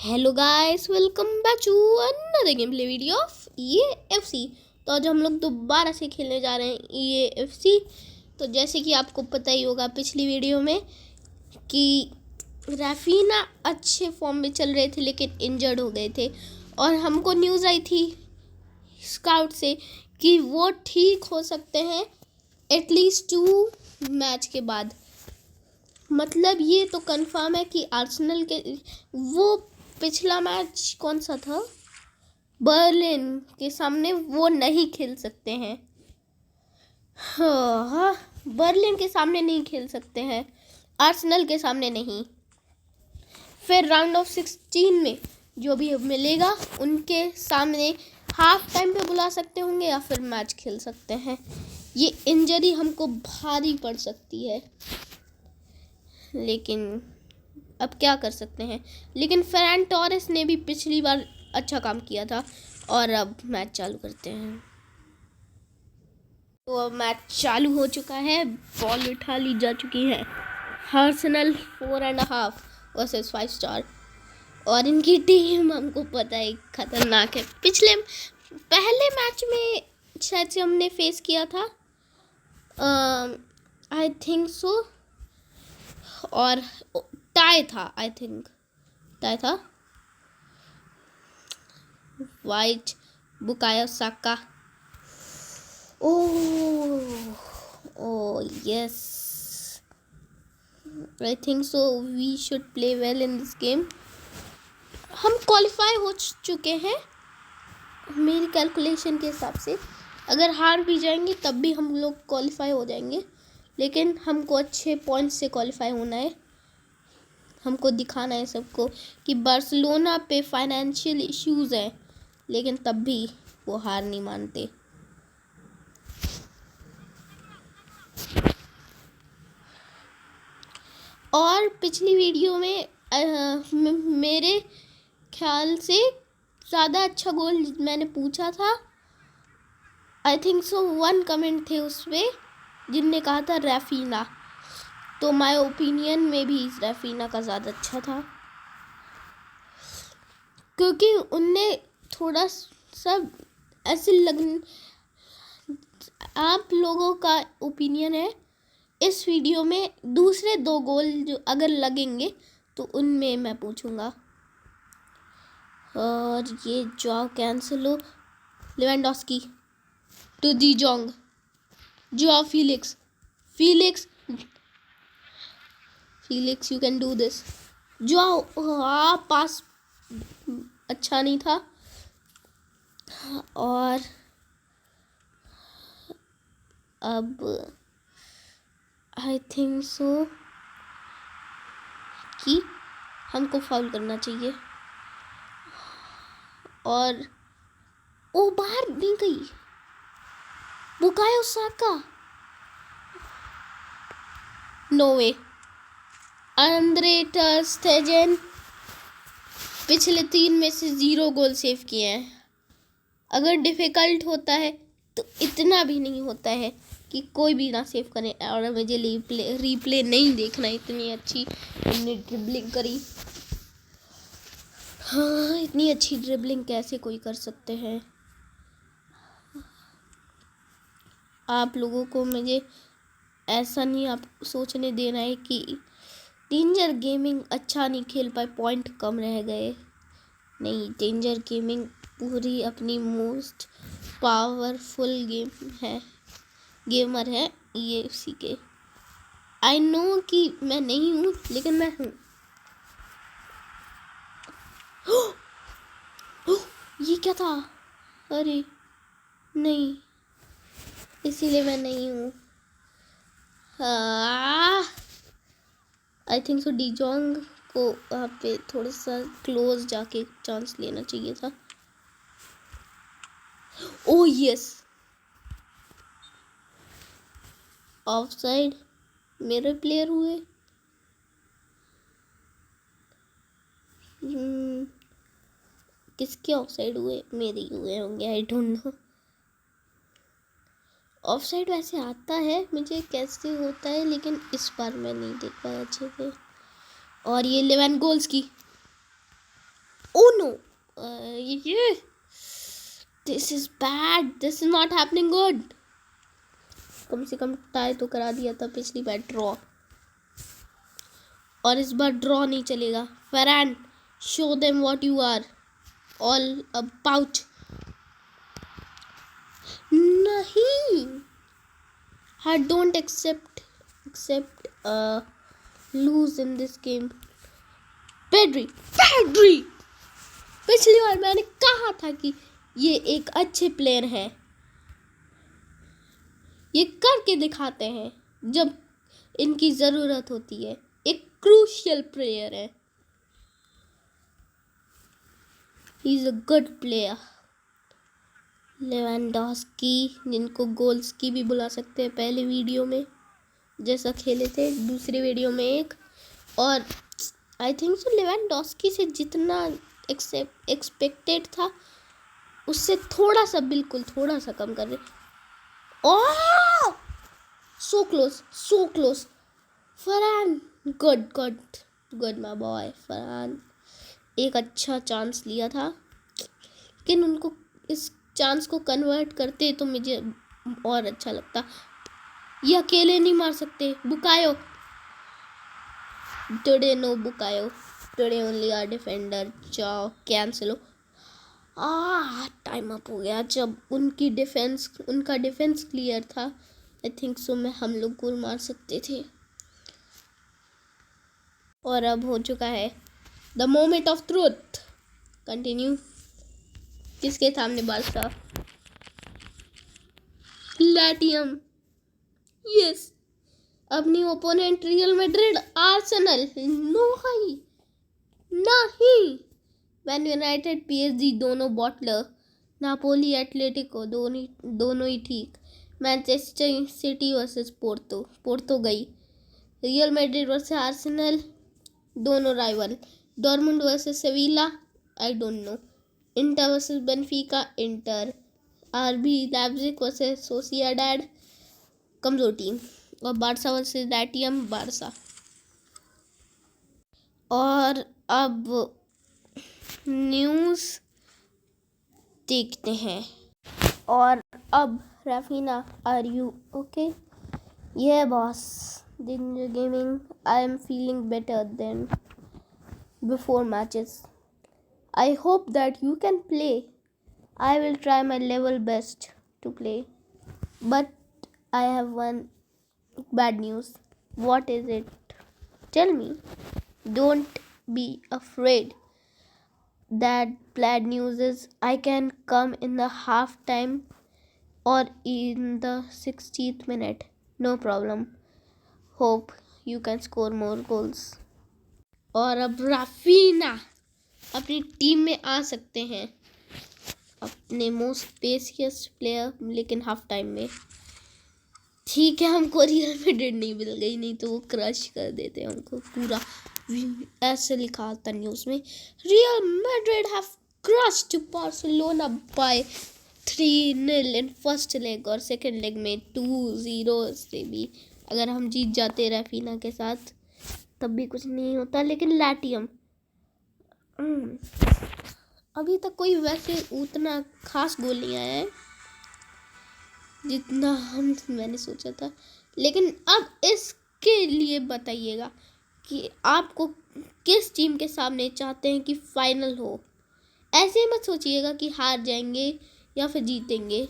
Hello guys, welcome back to another game play video of EAFC। तो आज हम लोग दोबारा से खेलने जा रहे हैं EAFC। तो जैसे कि आपको पता ही होगा पिछली वीडियो में कि राफीना अच्छे फॉर्म में चल रहे थे लेकिन इंजर्ड हो गए थे, और हमको न्यूज़ आई थी स्काउट से कि वो ठीक हो सकते हैं एटलीस्ट 2 मैच के बाद। मतलब ये तो कंफर्म है कि आर्सेनल के वो पिछला मैच कौन सा था, बर्लिन के सामने वो नहीं खेल सकते हैं। हाँ, बर्लिन के सामने नहीं खेल सकते हैं, आर्सेनल के सामने नहीं। फिर राउंड ऑफ 16 में जो भी मिलेगा उनके सामने हाफ टाइम पे बुला सकते होंगे या फिर मैच खेल सकते हैं। ये इंजरी हमको भारी पड़ सकती है, लेकिन अब क्या कर सकते हैं। लेकिन फेरान टोरेस ने भी पिछली बार अच्छा काम किया था। और अब मैच चालू करते हैं। तो अब मैच चालू हो चुका है, बॉल उठा ली जा चुकी है। आर्सेनल 4.5 वर्सेस 5 स्टार, और इनकी टीम हमको पता है खतरनाक है। पहले मैच में शायद से हमने फेस किया था, आई थिंक सो, और टाई था, आई थिंक टाई था। White Bukayo Saka, oh yes, I think so we should play well in this game. हम क्वालिफाई हो चुके हैं मेरी कैलकुलेशन के हिसाब से। अगर हार भी जाएंगे तब भी हम लोग क्वालिफाई हो जाएंगे, लेकिन हमको अच्छे पॉइंट से क्वालिफाई होना है। हमको दिखाना है सबको कि बार्सिलोना पे फाइनेंशियल इश्यूज हैं, लेकिन तब भी वो हार नहीं मानते। और पिछली वीडियो में मेरे ख्याल से ज़्यादा अच्छा गोल मैंने पूछा था। आई थिंक सो 1 कमेंट थे उस पर जिनने कहा था राफीना, तो माय ओपिनियन में भी राफीना का ज़्यादा अच्छा था, क्योंकि उनने थोड़ा सा ऐसे आप लोगों का ओपिनियन है इस वीडियो में दूसरे 2 गोल जो अगर लगेंगे तो उनमें मैं पूछूंगा। और ये Joao Cancelo, Lewandowski to de Jong, Joao Felix, you can do this. जो पास अच्छा नहीं था। और अब आई थिंक सो कि हमको फाउल करना चाहिए। और ओ बाहर नहीं गई, बुकायो साका, नो वे। आंद्रे ter Stegen पिछले 3 में से 0 गोल सेव किए हैं। अगर डिफ़िकल्ट होता है तो इतना भी नहीं होता है कि कोई भी ना सेव करे। और मुझे रीप्ले नहीं देखना, इतनी अच्छी इनने ड्रिबलिंग करी। हाँ, इतनी अच्छी ड्रिबलिंग कैसे कोई कर सकते हैं। आप लोगों को मुझे ऐसा नहीं आप सोचने देना है कि डेंजर गेमिंग अच्छा नहीं खेल पाए, पॉइंट कम रह गए। नहीं, डेंजर गेमिंग पूरी अपनी मोस्ट पावरफुल गेमर है EAFC के। आई नो कि मैं नहीं हूँ, लेकिन मैं हूँ। ये क्या था? अरे नहीं, इसीलिए मैं नहीं हूँ। आई थिंक सो डी जोंग को वहाँ पे थोड़ा सा क्लोज जाके चांस लेना चाहिए था। ओह यस, ऑफसाइड मेरे प्लेयर हुए। किसके ऑफसाइड हुए? मेरे ही हुए होंगे, आई डोंट नो। ऑफसाइड वैसे आता है मुझे कैसे होता है, लेकिन इस बार मैं नहीं देख पाया अच्छे से। और ये 11 गोल्स की Oh no! Yeah. This is bad. This is not happening good. कम से कम टाई तो करा दिया था पिछली बार ड्रॉ, और इस बार ड्रॉ नहीं चलेगा. Farhan, show them what you are all about. नहीं, I don't accept lose in this game. Pedri, पिछली बार मैंने कहा था कि ये एक अच्छे प्लेयर है, ये करके दिखाते हैं जब इनकी ज़रूरत होती है. एक क्रूशियल प्लेयर है. He is a good player. Lewandowski, जिनको गोल्स की भी बुला सकते हैं, पहले वीडियो में जैसा खेले थे, दूसरी वीडियो में एक, और आई थिंक सो लेवेंडोस्की से जितना एक्सपेक्टेड था उससे थोड़ा सा, बिल्कुल थोड़ा सा कम कर रहे. Oh, so close. Ferran, good my boy. Ferran एक अच्छा चांस लिया था, लेकिन उनको इस चांस को कन्वर्ट करते तो मुझे और अच्छा लगता. ये अकेले नहीं मार सकते. Bukayo, today no Bukayo, today only our defender. जाओ कैंसिलो. टाइम अप हो गया. जब उनका डिफेंस क्लियर था, आई थिंक सो मैं हम लोग गोल मार सकते थे. और अब हो चुका है the moment of truth. Continue. किसके सामने बादशाह? लैटियम. यस. अपनी ओपोनेंट रियल मैड्रिड, आर्सेनल. नहीं. मैन यूनाइटेड, पीएसजी दोनों बॉटलर. नापोली, एटलेटिको दोनों ही ठीक. मैनचेस्टर सिटी वर्सेस पोर्तो गई. रियल मैड्रिड वर्सेस आर्सेनल, दोनों rival. Dortmund versus Sevilla, I don't know. Inter versus Benfica, Inter. RB Leipzig versus Sociedad, कमजोर team. और Barca versus Latium, Barca. और अब news देखते हैं. और अब राफीना, आर यू ओके? ये boss, Ninja Gaming, I am feeling better than before matches. I hope that you can play. I will try my level best to play. But I have one bad news. What is it? Tell me. Don't be afraid. That bad news is I can come in the half time or in the 60th minute. No problem. Hope you can score more goals. और अब राफीना अपनी team में आ सकते हैं, अपने most पेसियस player, लेकिन half time में. ठीक है, हमको रियल मैड्रिड नहीं मिल गई, नहीं तो वो क्रश कर देते हमको पूरा. ऐसे लिखा था न्यूज़ में, Real Madrid have crushed Barcelona by 3-0 in first leg, और सेकंड लेग में 2-0 से भी अगर हम जीत जाते राफीना के साथ तब भी कुछ नहीं होता. लेकिन लैटियम अभी तक कोई वैसे उतना खास गोल नहीं आया है जितना मैंने सोचा था. लेकिन अब इसके लिए बताइएगा कि आपको किस टीम के सामने चाहते हैं कि फाइनल हो. ऐसे मत सोचिएगा कि हार जाएंगे या फिर जीतेंगे.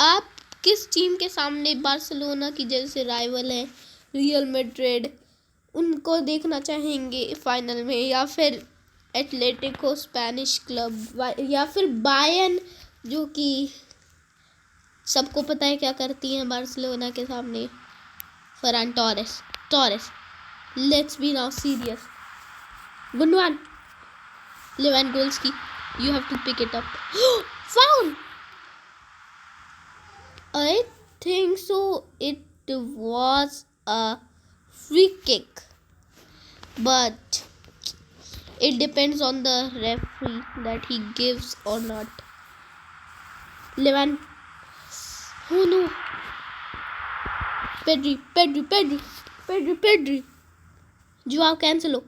आप किस टीम के सामने, बार्सिलोना की जैसे राइवल है रियल मैड्रिड, उनको देखना चाहेंगे फाइनल में, या फिर एटलेटिको स्पेनिश क्लब, या फिर बायर्न, जो कि सबको पता है क्या करती हैं बार्सिलोना के सामने. Ferran Torres. Let's be now serious. गुनवान, Lewandowski, you have to pick it up. Foul! I think so. It was a free kick, but it depends on the referee that he gives or not. Oh no! Pedri. Joao Cancelo.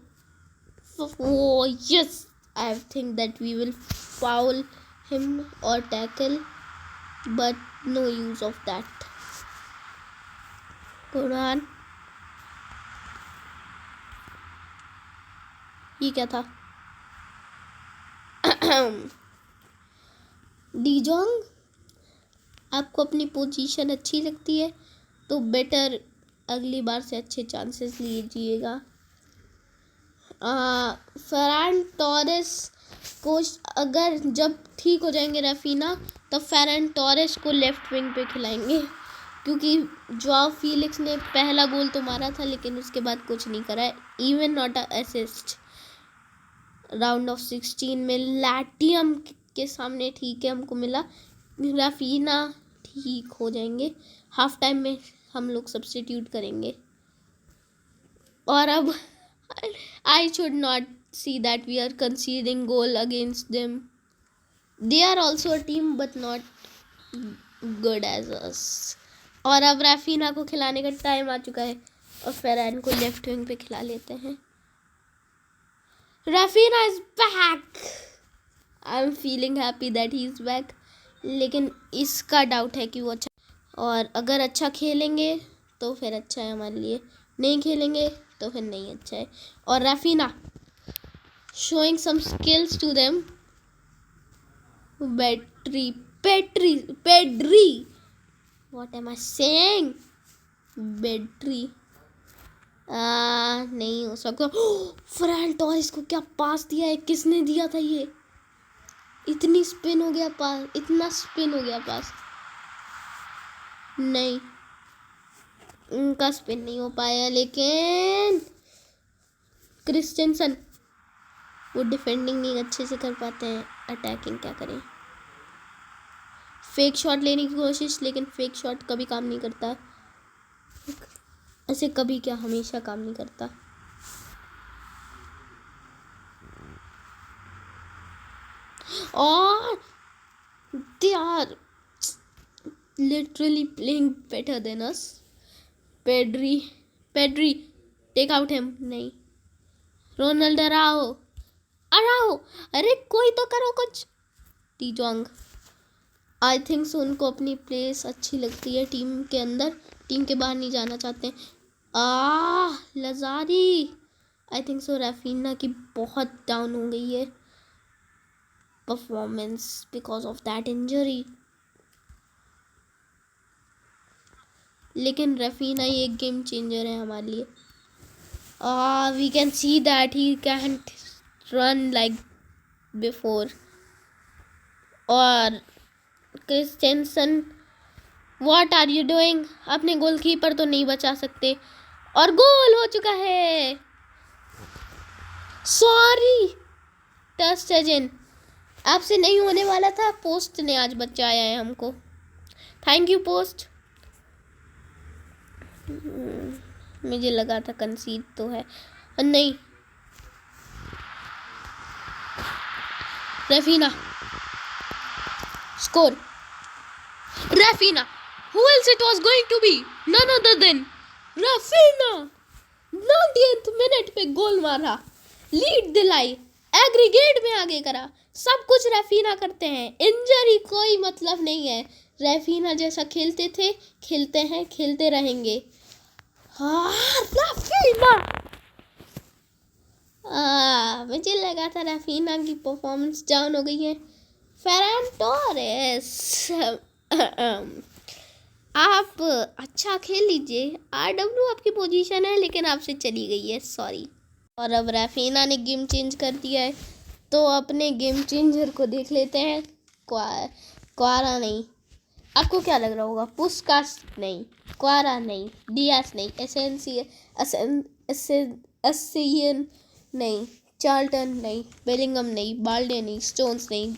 Oh yes, I think that we will foul him or tackle, but no use of that. Quran, ये क्या था? डीजोंग, आपको अपनी position अच्छी लगती है तो better अगली बार से अच्छे चांसेस लीजिएगा। फरहान टोरेस को अगर जब ठीक हो जाएंगे रफीना, तब फरहान टोरेस को लेफ्ट विंग पे खिलाएंगे, क्योंकि जोआओ फीलिक्स ने पहला गोल तो मारा था लेकिन उसके बाद कुछ नहीं करा है, even not a assist. Round of 16 में लैटियम के सामने ठीक है हमको मिला, रफीना ठीक हो जाएंगे, हाफ टाइम में हम लोग सब्स्टिट्यूट करेंगे। और अब I should not see that we are conceding goal against them, they are also a team but not good as us. और अब रफीना को खिलाने का टाइम आ चुका है और फरहान को लेफ्ट विंग पे खिला लेते हैं। Rafina is back, I am feeling happy that he is back, लेकिन इसका डाउट है कि वो अच्छा, और अगर अच्छा खेलेंगे तो फिर अच्छा है हमारे लिए, नहीं खेलेंगे तो फिर नहीं अच्छा है। और Raphinha showing some skills to them, Pedri what am I saying, बेड्री नहीं हो सकता। फरहान टोरेस को क्या पास दिया है, किसने दिया था ये? इतनी स्पिन हो गया पास, इतना स्पिन हो गया पास, नहीं उनका स्पिन नहीं हो पाया। लेकिन क्रिस्टेंसन वो डिफेंडिंग नहीं अच्छे से कर पाते हैं, अटैकिंग क्या करें। फेक शॉट लेने की कोशिश, लेकिन फेक शॉट कभी काम नहीं करता, ऐसे कभी क्या हमेशा काम नहीं करता। और they are literally playing better than us. Pedri take out him, नहीं। रोनाल्डो अराओ, अरे कोई तो करो कुछ। डीजोंग, आई थिंक सो उनको अपनी प्लेस अच्छी लगती है टीम के अंदर, टीम के बाहर नहीं जाना चाहते। लजारी, आई थिंक सो रफीना की बहुत डाउन हो गई है performance because of that injury, लेकिन रफीना ये एक गेम चेंजर है हमारे लिए। We can see that he can't run like before. और Christensen, what are you doing? अपने गोलकीपर तो नहीं बचा सकते, और गोल हो चुका है। सॉरी टर स्टेजेन, आपसे नहीं होने वाला था, पोस्ट ने आज बचाया है हमको, थैंक यू पोस्ट। मुझे लगा था कंसीड तो है, नहीं। Rafina score, Rafina, who else it was going to be? None other than Rafina. 90th minute पे गोल मारा, लीड दिलाई, एग्रीगेट में आगे करा, सब कुछ रफीना करते हैं, इंजरी कोई मतलब नहीं है। रफीना जैसा खेलते थे, खेलते हैं, खेलते रहेंगे। रफीना, मुझे लगा था रफीना की परफॉर्मेंस डाउन हो गई है। फरहान टोरेस, आप अच्छा खेल लीजिए, RW आपकी पोजीशन है, लेकिन आपसे चली गई है, सॉरी। और अब रफीना ने गेम चेंज कर दिया है, तो अपने गेम चेंजर को देख लेते हैं। क्वारा नहीं, आपको क्या लग रहा होगा? पुस्कास नहीं, क्वारा नहीं, डियास नहीं, एसेन नहीं, चार्ल्टन नहीं, बेलिंगम नहीं, बाल्डे नहीं, स्टोन्स नहीं,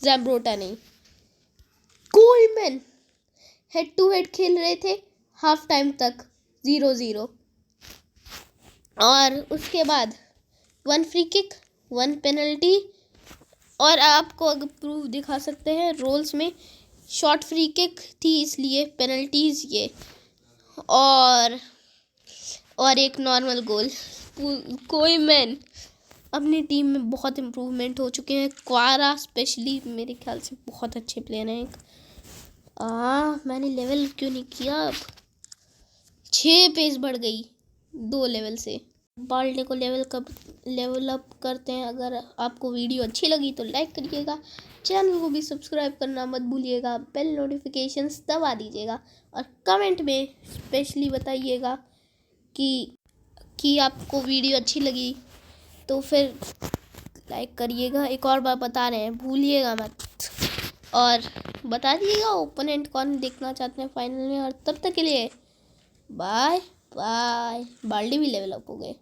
ज़ैम्ब्रोटा नहीं, कोलमैन हेड टू हेड खेल रहे थे हाफ टाइम तक 0-0, और उसके बाद 1 फ्री किक 1 पेनल्टी। और आपको अगर प्रूफ दिखा सकते हैं, रोल्स में शॉर्ट फ्री किक थी इसलिए पेनल्टीज ये, और एक नॉर्मल गोल। कोलमैन अपनी टीम में बहुत इम्प्रूवमेंट हो चुके हैं। क्वारा स्पेशली मेरे ख्याल से बहुत अच्छे प्लेयर हैं। मैंने लेवल क्यों नहीं किया? अब 6 पेज बढ़ गई 2 लेवल से। बाल्डे को लेवल अप करते हैं। अगर आपको वीडियो अच्छी लगी तो लाइक करिएगा, चैनल को भी सब्सक्राइब करना मत भूलिएगा, बेल नोटिफिकेशंस दबा दीजिएगा और कमेंट में स्पेशली बताइएगा कि आपको वीडियो अच्छी लगी तो फिर लाइक करिएगा। एक और बार बता रहे हैं, भूलिएगा मत, और बता दीजिएगा ओपोनेंट कौन देखना चाहते हैं फाइनल में। और तब तक के लिए बाय बाय। बाल्डी भी लेवल अप हो गए।